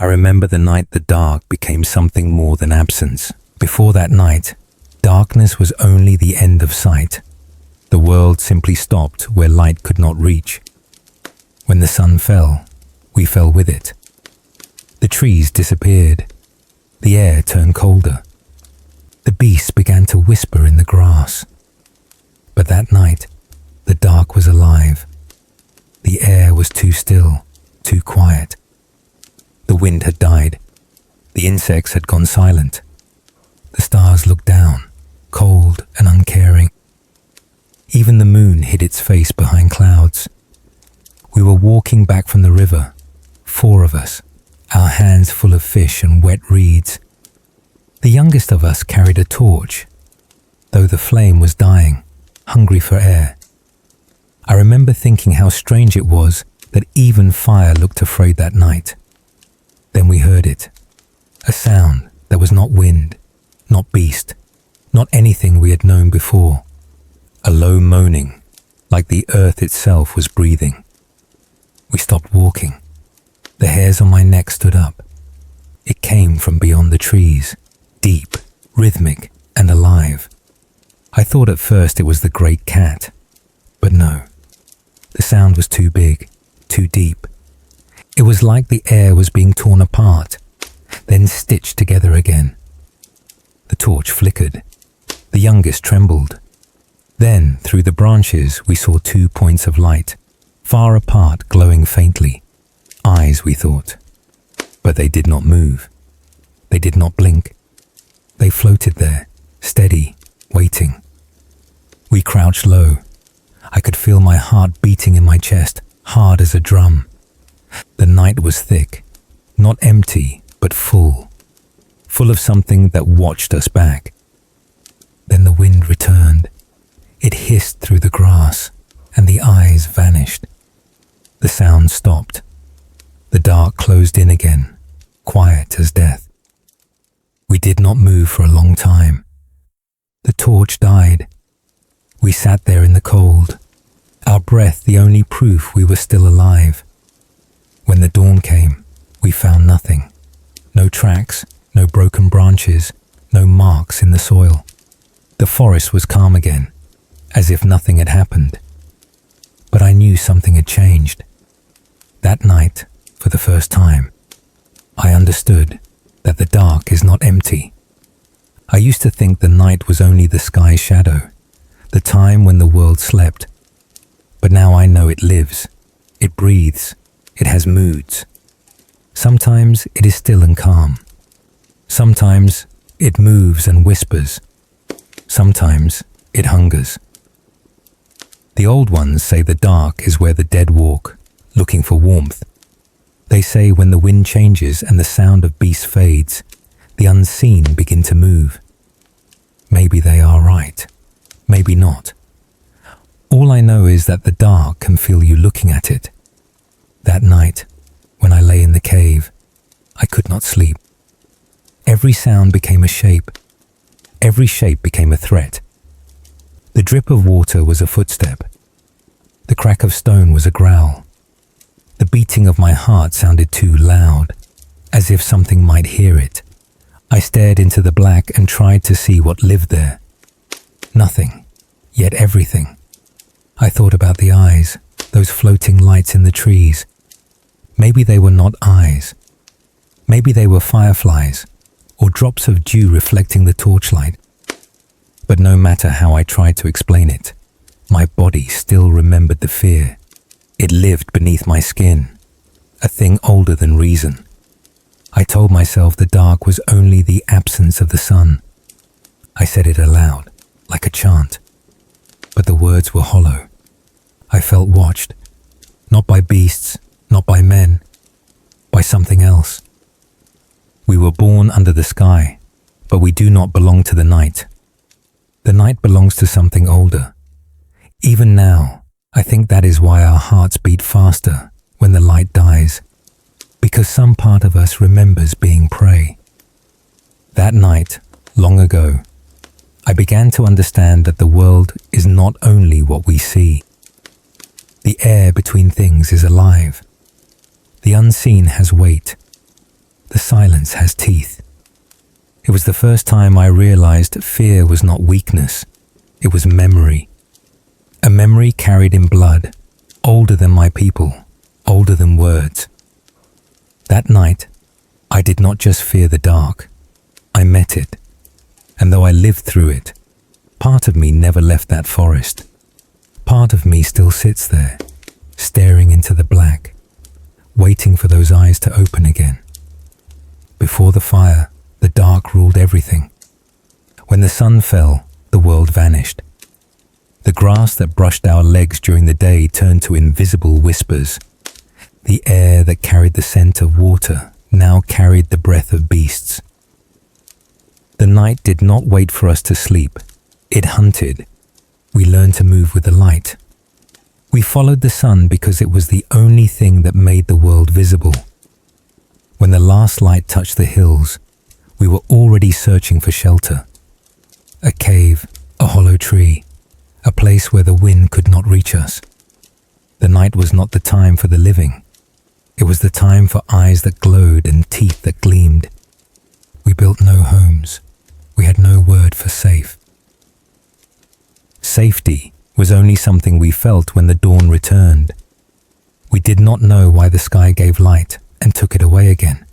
I remember the night the dark became something more than absence. Before that night, darkness was only the end of sight. The world simply stopped where light could not reach. When the sun fell, we fell with it. The trees disappeared. The air turned colder. The beasts began to whisper in the grass. But that night, the dark was alive. The air was too still, too quiet. The wind had died. The insects had gone silent. The stars looked down, cold and uncaring. Even the moon hid its face behind clouds. We were walking back from the river, 4 of us, our hands full of fish and wet reeds. The youngest of us carried a torch, though the flame was dying, hungry for air. I remember thinking how strange it was that even fire looked afraid that night. Then we heard it, a sound that was not wind, not beast, not anything we had known before. A low moaning, like the earth itself was breathing. We stopped walking. The hairs on my neck stood up. It came from beyond the trees, deep, rhythmic, and alive. I thought at first it was the great cat, but no. The sound was too big, too deep. It was like the air was being torn apart, then stitched together again. The torch flickered. The youngest trembled. Then, through the branches, we saw 2 points of light, far apart, glowing faintly. Eyes, we thought. But they did not move. They did not blink. They floated there, steady, waiting. We crouched low. I could feel my heart beating in my chest, hard as a drum. The night was thick, not empty, but full of something that watched us back. Then the wind returned. It hissed through the grass, and the eyes vanished. The sound stopped. The dark closed in again, quiet as death. We did not move for a long time. The torch died. We sat there in the cold, our breath the only proof we were still alive. When the dawn came, we found nothing. No tracks, no broken branches, no marks in the soil. The forest was calm again, as if nothing had happened. But I knew something had changed. That night, for the first time, I understood that the dark is not empty. I used to think the night was only the sky's shadow, the time when the world slept. But now I know it lives, it breathes, it has moods. Sometimes it is still and calm. Sometimes it moves and whispers. Sometimes it hungers. The old ones say the dark is where the dead walk, looking for warmth. They say when the wind changes and the sound of beasts fades, the unseen begin to move. Maybe they are right, maybe not. All I know is that the dark can feel you looking at it. That night, when I lay in the cave, I could not sleep. Every sound became a shape. Every shape became a threat. The drip of water was a footstep. The crack of stone was a growl. The beating of my heart sounded too loud, as if something might hear it. I stared into the black and tried to see what lived there. Nothing, yet everything. I thought about the eyes, those floating lights in the trees. Maybe they were not eyes. Maybe they were fireflies, or drops of dew reflecting the torchlight. But no matter how I tried to explain it, my body still remembered the fear. It lived beneath my skin, a thing older than reason. I told myself the dark was only the absence of the sun. I said it aloud, like a chant. But the words were hollow. I felt watched, not by beasts, not by men, by something else. We were born under the sky, but we do not belong to the night. The night belongs to something older. Even now, I think that is why our hearts beat faster when the light dies, because some part of us remembers being prey. That night, long ago, I began to understand that the world is not only what we see. The air between things is alive. The unseen has weight. silence has teeth. It was the first time I realized fear was not weakness. It was memory. A memory carried in blood, older than my people, older than words. That night, I did not just fear the dark. I met it. And though I lived through it, part of me never left that forest. Part of me still sits there, staring into the black, waiting for those eyes to open again. Before the fire, the dark ruled everything. When the sun fell, the world vanished. The grass that brushed our legs during the day turned to invisible whispers. The air that carried the scent of water now carried the breath of beasts. The night did not wait for us to sleep. It hunted. We learned to move with the light. We followed the sun because it was the only thing that made the world visible. When the last light touched the hills, we were already searching for shelter. A cave, a hollow tree, a place where the wind could not reach us. The night was not the time for the living. It was the time for eyes that glowed and teeth that gleamed. We built no homes. We had no word for safe. Safety was only something we felt when the dawn returned. We did not know why the sky gave light and took it away again.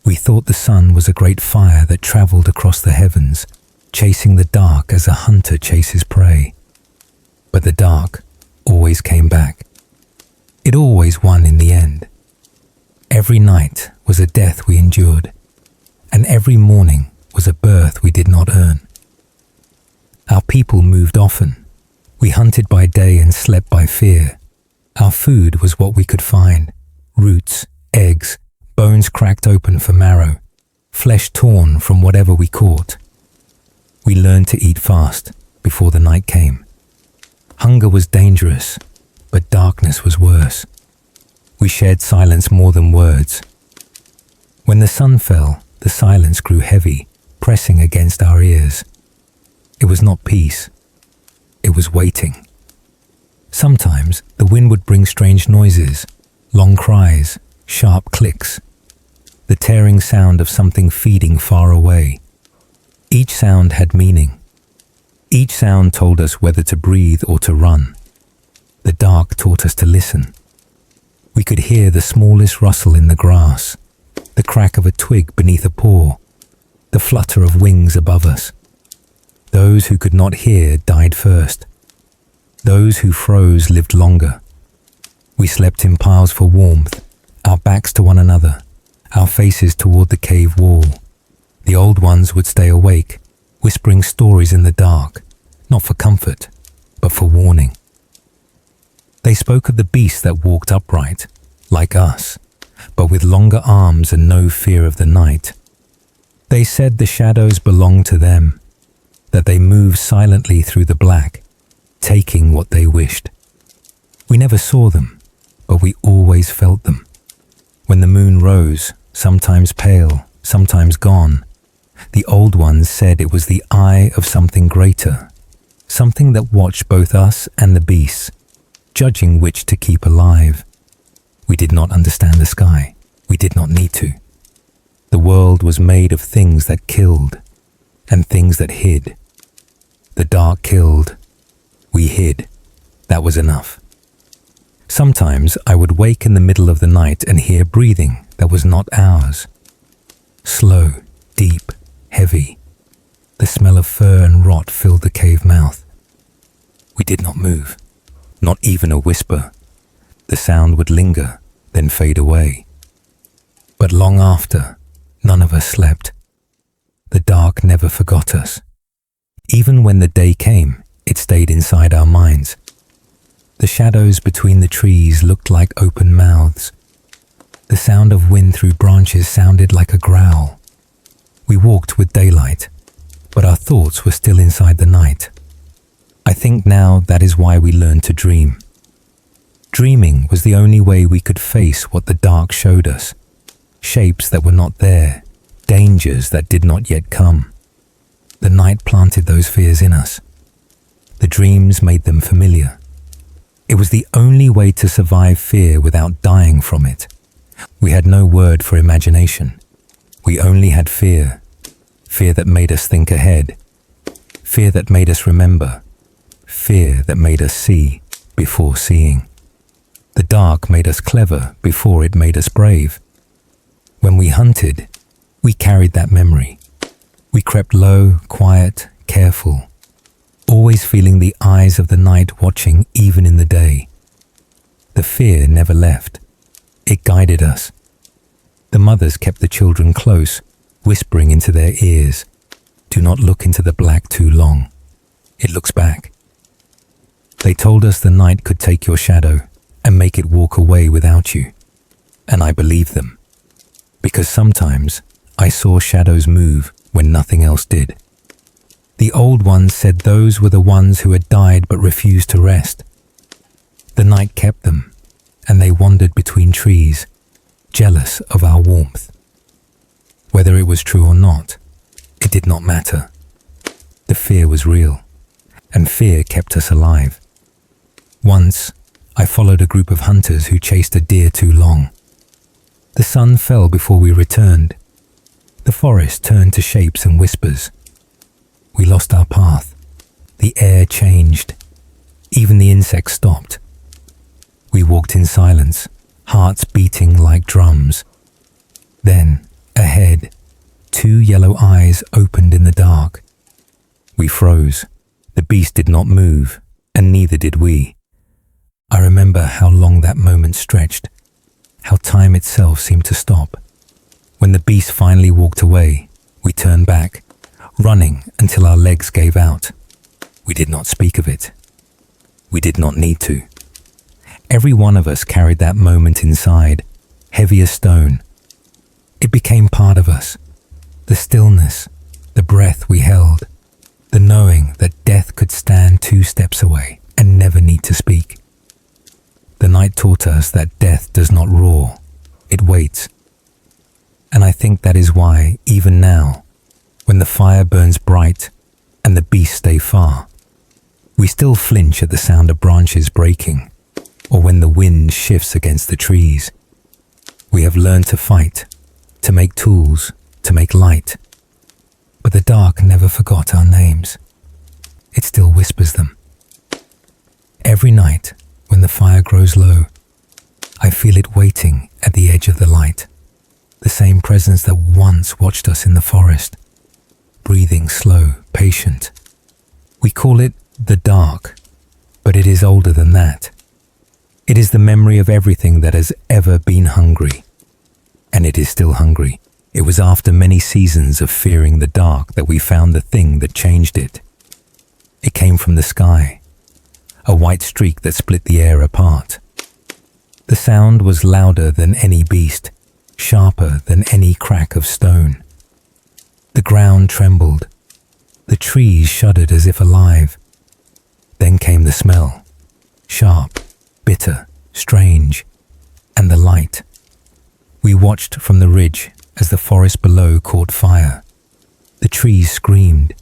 We thought the sun was a great fire that traveled across the heavens, chasing the dark as a hunter chases prey. But the dark always came back. It always won in the end. Every night was a death we endured, and every morning was a birth we did not earn. Our people moved often. We hunted by day and slept by fear. Our food was what we could find: roots, eggs, bones cracked open for marrow, flesh torn from whatever we caught. We learned to eat fast before the night came. Hunger was dangerous, but darkness was worse. We shared silence more than words. When the sun fell, the silence grew heavy, pressing against our ears. It was not peace. It was waiting. Sometimes the wind would bring strange noises, long cries, sharp clicks, the tearing sound of something feeding far away. Each sound had meaning. Each sound told us whether to breathe or to run. The dark taught us to listen. We could hear the smallest rustle in the grass, the crack of a twig beneath a paw, the flutter of wings above us. Those who could not hear died first. Those who froze lived longer. We slept in piles for warmth, our backs to one another, our faces toward the cave wall. The old ones would stay awake, whispering stories in the dark, not for comfort, but for warning. They spoke of the beast that walked upright, like us, but with longer arms and no fear of the night. They said the shadows belonged to them, that they moved silently through the black, taking what they wished. We never saw them, but we always felt them. When the moon rose, sometimes pale, sometimes gone, the old ones said it was the eye of something greater, something that watched both us and the beasts, judging which to keep alive. We did not understand the sky. We did not need to. The world was made of things that killed and things that hid. The dark killed. We hid. That was enough. Sometimes I would wake in the middle of the night and hear breathing that was not ours. Slow, deep, heavy. The smell of fur and rot filled the cave mouth. We did not move, not even a whisper. The sound would linger, then fade away. But long after, none of us slept. The dark never forgot us. Even when the day came, it stayed inside our minds. The shadows between the trees looked like open mouths. The sound of wind through branches sounded like a growl. We walked with daylight, but our thoughts were still inside the night. I think now that is why we learned to dream. Dreaming was the only way we could face what the dark showed us. Shapes that were not there, dangers that did not yet come. The night planted those fears in us. The dreams made them familiar. It was the only way to survive fear without dying from it. We had no word for imagination. We only had fear. Fear that made us think ahead. Fear that made us remember. Fear that made us see before seeing. The dark made us clever before it made us brave. When we hunted, we carried that memory. We crept low, quiet, careful, always feeling the eyes of the night watching even in the day. The fear never left. It guided us. The mothers kept the children close, whispering into their ears, "Do not look into the black too long. It looks back." They told us the night could take your shadow and make it walk away without you. And I believed them, because sometimes I saw shadows move when nothing else did. The old ones said those were the ones who had died but refused to rest. The night kept them, and they wandered between trees, jealous of our warmth. Whether it was true or not, it did not matter. The fear was real, and fear kept us alive. Once, I followed a group of hunters who chased a deer too long. The sun fell before we returned. The forest turned to shapes and whispers. We lost our path. The air changed. Even the insects stopped. We walked in silence, hearts beating like drums. Then, ahead, two yellow eyes opened in the dark. We froze. The beast did not move, and neither did we. I remember how long that moment stretched, how time itself seemed to stop. When the beast finally walked away, we turned back, running until our legs gave out. We did not speak of it. We did not need to. Every one of us carried that moment inside, heavy as stone. It became part of us. The stillness, the breath we held, the knowing that death could stand 2 steps away and never need to speak. The night taught us that death does not roar, it waits. And I think that is why, even now, when the fire burns bright and the beasts stay far, we still flinch at the sound of branches breaking, or when the wind shifts against the trees. We have learned to fight, to make tools, to make light. But the dark never forgot our names. It still whispers them. Every night, when the fire grows low, I feel it waiting at the edge of the light. The same presence that once watched us in the forest, breathing slow, patient. We call it the dark, but it is older than that. It is the memory of everything that has ever been hungry. And it is still hungry. It was after many seasons of fearing the dark that we found the thing that changed it. It came from the sky, a white streak that split the air apart. The sound was louder than any beast, sharper than any crack of stone. The ground trembled. The trees shuddered as if alive. Then came the smell, sharp, bitter, strange, and the light. We watched from the ridge as the forest below caught fire. The trees screamed.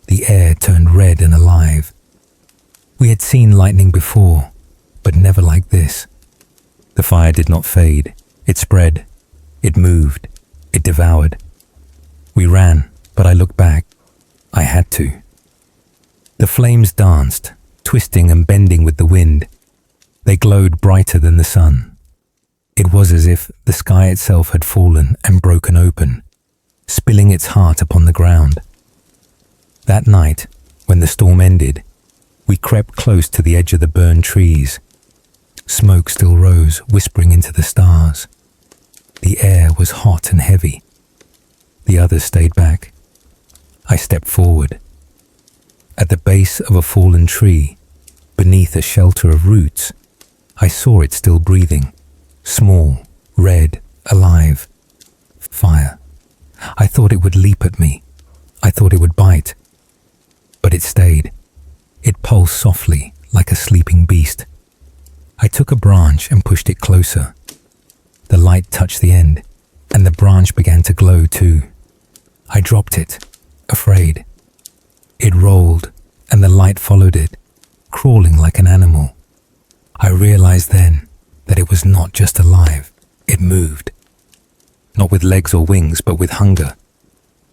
The air turned red and alive. We had seen lightning before, but never like this. The fire did not fade. It spread. It moved. It devoured. We ran, but I looked back. I had to. The flames danced, twisting and bending with the wind. They glowed brighter than the sun. It was as if the sky itself had fallen and broken open, spilling its heart upon the ground. That night, when the storm ended, we crept close to the edge of the burned trees. Smoke still rose, whispering into the stars. The air was hot and heavy. The others stayed back. I stepped forward. At the base of a fallen tree, beneath a shelter of roots, I saw it still breathing, small, red, alive. Fire. I thought it would leap at me. I thought it would bite. But it stayed. It pulsed softly, like a sleeping beast. I took a branch and pushed it closer. The light touched the end, and the branch began to glow too. I dropped it, afraid. It rolled, and the light followed it, crawling like an animal. I realized then that it was not just alive, it moved. not with legs or wings, but with hunger.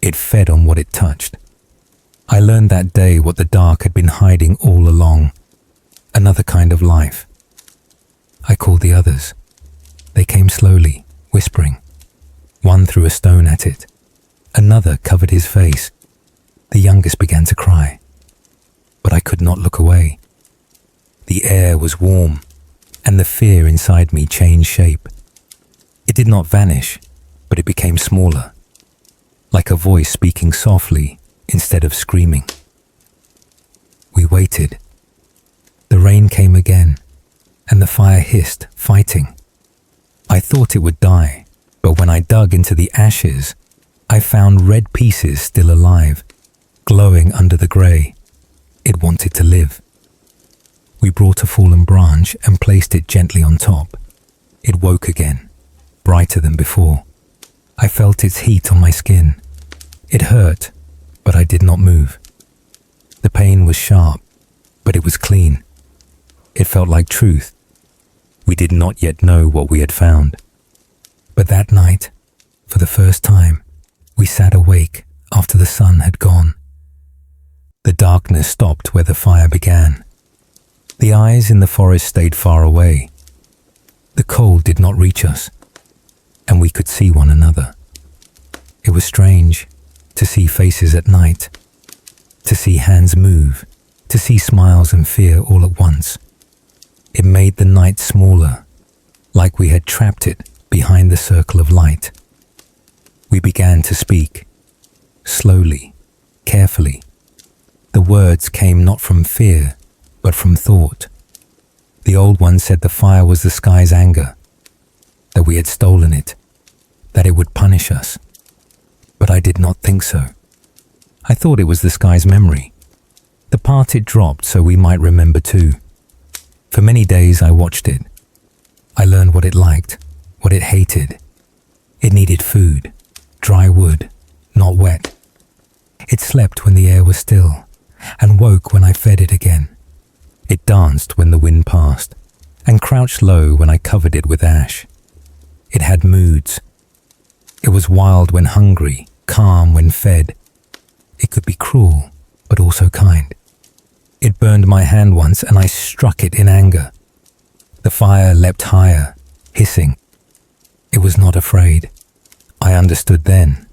It fed on what it touched. I learned that day what the dark had been hiding all along, another kind of life. I called the others. They came slowly, whispering. One threw a stone at it. Another covered his face. The youngest began to cry. But I could not look away. The air was warm, and the fear inside me changed shape. It did not vanish, but it became smaller, like a voice speaking softly instead of screaming. We waited. The rain came again, and the fire hissed, fighting. I thought it would die, but when I dug into the ashes, I found red pieces still alive, glowing under the grey. It wanted to live. We brought a fallen branch and placed it gently on top. It woke again, brighter than before. I felt its heat on my skin. It hurt, but I did not move. The pain was sharp, but it was clean. It felt like truth. We did not yet know what we had found. But that night, for the first time, we sat awake after the sun had gone. The darkness stopped where the fire began. The eyes in the forest stayed far away. The cold did not reach us, and we could see one another. It was strange to see faces at night, to see hands move, to see smiles and fear all at once. It made the night smaller, like we had trapped it behind the circle of light. We began to speak, slowly, carefully. The words came not from fear, but from thought. The old one said the fire was the sky's anger, that we had stolen it, that it would punish us. But I did not think so. I thought it was the sky's memory, the part it dropped so we might remember too. For many days I watched it. I learned what it liked, what it hated. It needed food, dry wood, not wet. It slept when the air was still, and woke when I fed it again. It danced when the wind passed, and crouched low when I covered it with ash. It had moods. It was wild when hungry, calm when fed. It could be cruel, but also kind. It burned my hand once, and I struck it in anger. The fire leapt higher, hissing. It was not afraid. I understood then.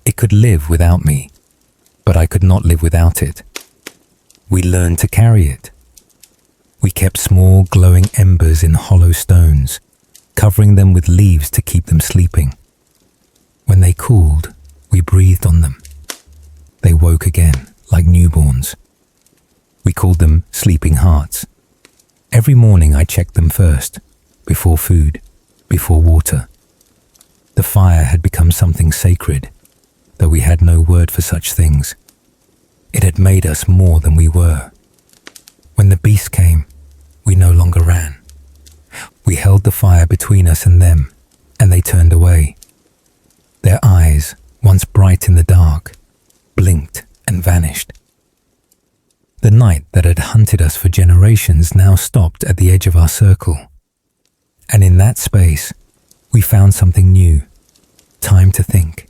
It could live without me, but I could not live without it. We learned to carry it. We kept small glowing embers in hollow stones, covering them with leaves to keep them sleeping. When they cooled, we breathed on them. They woke again, like newborns. We called them sleeping hearts. Every morning I checked them first, before food, before water. The fire had become something sacred, though we had no word for such things. It had made us more than we were. When the beast came, we no longer ran. We held the fire between us and them, and they turned away. Their eyes, once bright in the dark, blinked and vanished. The night that had hunted us for generations now stopped at the edge of our circle. And in that space, we found something new, time to think.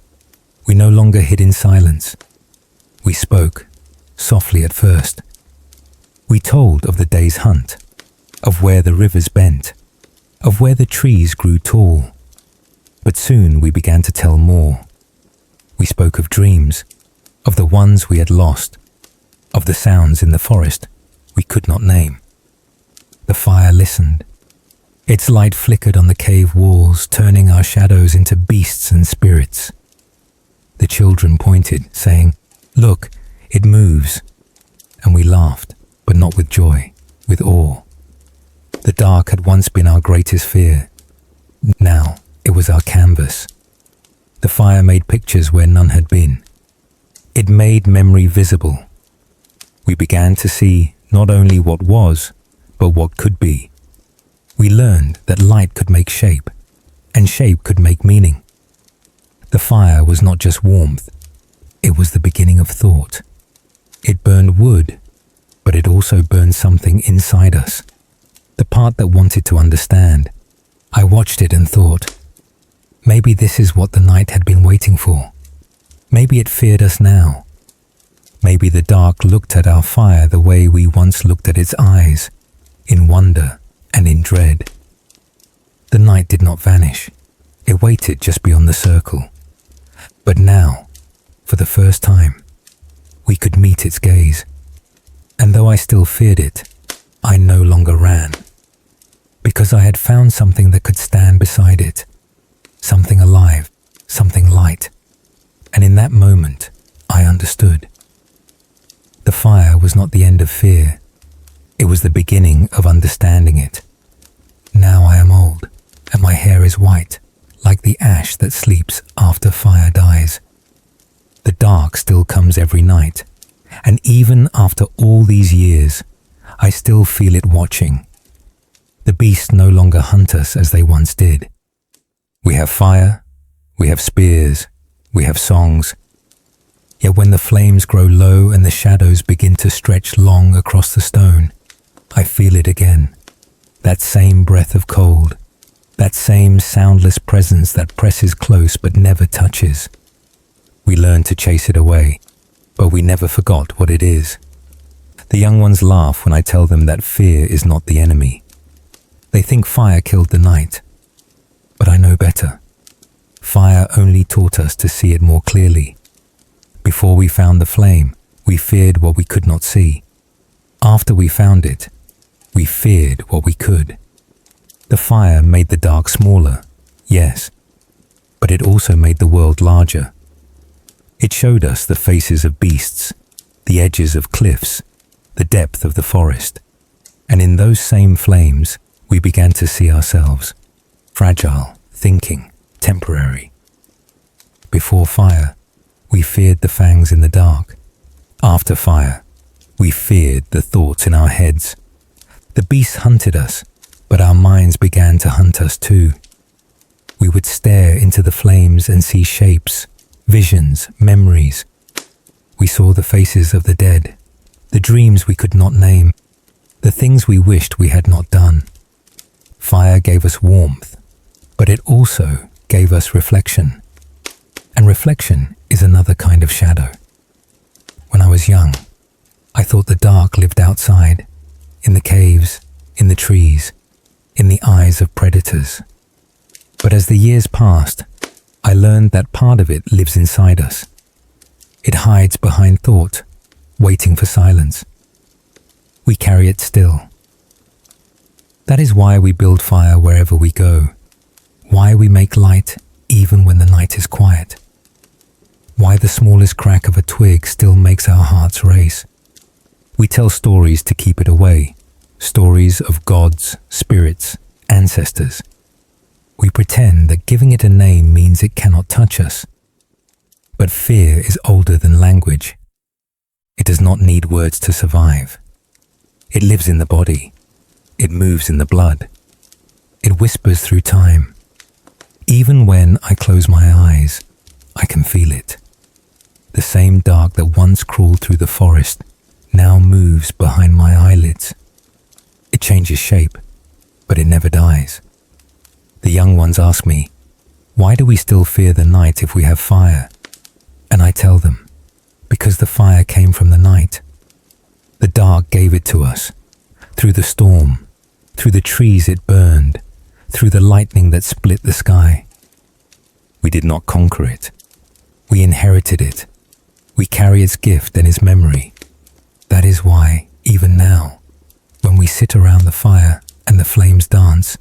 We no longer hid in silence. We spoke, softly at first. We told of the day's hunt, of where the rivers bent, of where the trees grew tall. But soon we began to tell more. We spoke of dreams, of the ones we had lost, of the sounds in the forest we could not name. The fire listened. Its light flickered on the cave walls, turning our shadows into beasts and spirits. The children pointed, saying, "Look, it moves." And we laughed, but not with joy, with awe. The dark had once been our greatest fear. Now it was our canvas. The fire made pictures where none had been. It made memory visible. We began to see not only what was, but what could be. We learned that light could make shape, and shape could make meaning. The fire was not just warmth, it was the beginning of thought. It burned wood, but it also burned something inside us, the part that wanted to understand. I watched it and thought, Maybe this is what the night had been waiting for. Maybe it feared us now. Maybe the dark looked at our fire the way we once looked at its eyes, in wonder and in dread. The night did not vanish. It waited just beyond the circle. But now, for the first time, we could meet its gaze. And though I still feared it, I no longer ran. Because I had found something that could stand beside it. Something alive, something light. And in that moment, I understood. The fire was not the end of fear. It was the beginning of understanding it. Now I am old, and my hair is white, like the ash that sleeps after fire dies. The dark still comes every night, and even after all these years, I still feel it watching. The beasts no longer hunt us as they once did. We have fire, we have spears, we have songs. Yet when the flames grow low and the shadows begin to stretch long across the stone, I feel it again. That same breath of cold, that same soundless presence that presses close but never touches. We learn to chase it away, but we never forgot what it is. The young ones laugh when I tell them that fear is not the enemy. They think fire killed the night, but I know better. Fire only taught us to see it more clearly. Before we found the flame, we feared what we could not see. After we found it, we feared what we could. The fire made the dark smaller, yes, but it also made the world larger. It showed us the faces of beasts, the edges of cliffs, the depth of the forest. And in those same flames, we began to see ourselves, fragile, thinking, temporary. Before fire, we feared the fangs in the dark. After fire, we feared the thoughts in our heads. The beasts hunted us, but our minds began to hunt us too. We would stare into the flames and see shapes, visions, memories. We saw the faces of the dead, the dreams we could not name, the things we wished we had not done. Fire gave us warmth, but it also gave us reflection. And reflection is another kind of shadow. When I was young, I thought the dark lived outside, in the caves, in the trees, in the eyes of predators. But as the years passed, I learned that part of it lives inside us. It hides behind thought, waiting for silence. We carry it still. That is why we build fire wherever we go, why we make light even when the night is quiet, why the smallest crack of a twig still makes our hearts race. We tell stories to keep it away, stories of gods, spirits, ancestors. We pretend that giving it a name means it cannot touch us. But fear is older than language. It does not need words to survive. It lives in the body. It moves in the blood. It whispers through time. Even when I close my eyes, I can feel it. The same dark that once crawled through the forest now moves behind my eyelids. It changes shape, but it never dies. The young ones ask me, why do we still fear the night if we have fire? And I tell them, because the fire came from the night. The dark gave it to us, through the storm, through the trees it burned, through the lightning that split the sky. We did not conquer it. We inherited it. We carry its gift and its memory. That is why, even now, when we sit around the fire and the flames dance,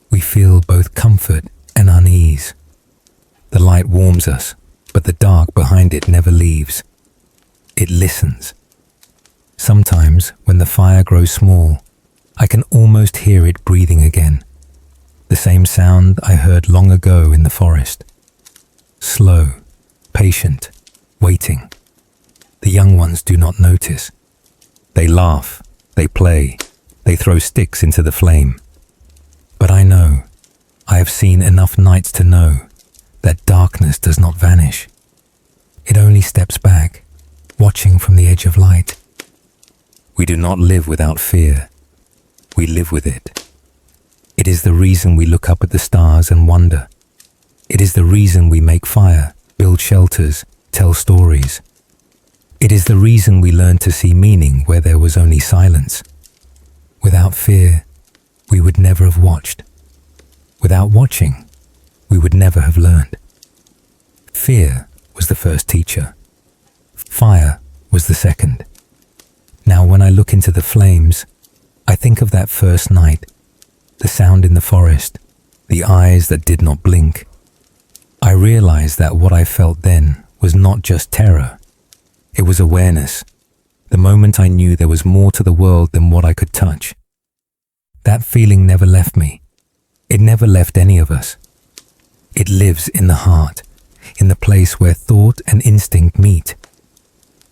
we feel both comfort and unease. The light warms us, but the dark behind it never leaves. It listens. Sometimes, when the fire grows small, I can almost hear it breathing again. The same sound I heard long ago in the forest. Slow, patient, waiting. The young ones do not notice. They laugh, they play, they throw sticks into the flame. But I know, I have seen enough nights to know that darkness does not vanish. It only steps back, watching from the edge of light. We do not live without fear. We live with it. It is the reason we look up at the stars and wonder. It is the reason we make fire, build shelters, tell stories. It is the reason we learn to see meaning where there was only silence. Without fear, we would never have watched. Without watching, we would never have learned. Fear was the first teacher. Fire was the second. Now when I look into the flames, I think of that first night, the sound in the forest, the eyes that did not blink. I realized that what I felt then was not just terror. It was awareness. The moment I knew there was more to the world than what I could touch. That feeling never left me. It never left any of us. It lives in the heart, in the place where thought and instinct meet.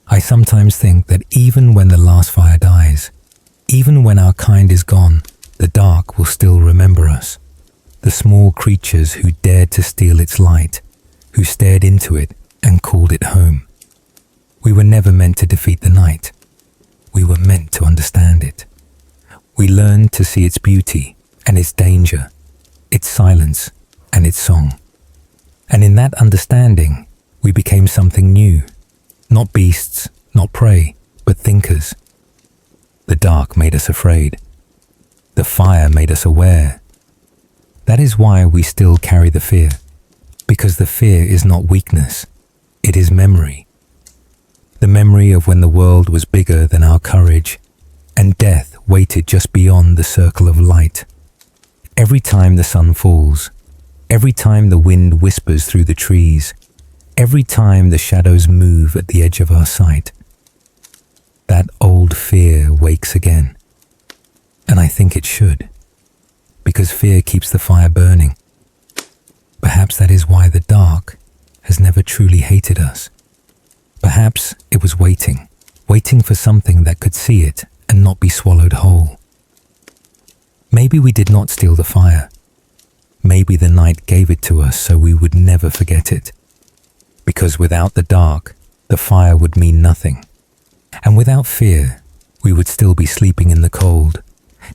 I sometimes think that even when the last fire dies, even when our kind is gone, the dark will still remember us. The small creatures who dared to steal its light, who stared into it and called it home. We were never meant to defeat the night. We were meant to understand it. We learned to see its beauty and its danger, its silence and its song. And in that understanding, we became something new. Not beasts, not prey, but thinkers. The dark made us afraid. The fire made us aware. That is why we still carry the fear, because the fear is not weakness, it is memory. The memory of when the world was bigger than our courage, and death waited just beyond the circle of light. Every time the sun falls, every time the wind whispers through the trees, every time the shadows move at the edge of our sight, that old fear wakes again. And I think it should, because fear keeps the fire burning. Perhaps that is why the dark has never truly hated us. Perhaps it was waiting for something that could see it and not be swallowed whole. Maybe we did not steal the fire. Maybe the night gave it to us so we would never forget it. Because without the dark, the fire would mean nothing. And without fear, we would still be sleeping in the cold,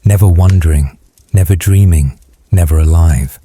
never wondering, never dreaming, never alive.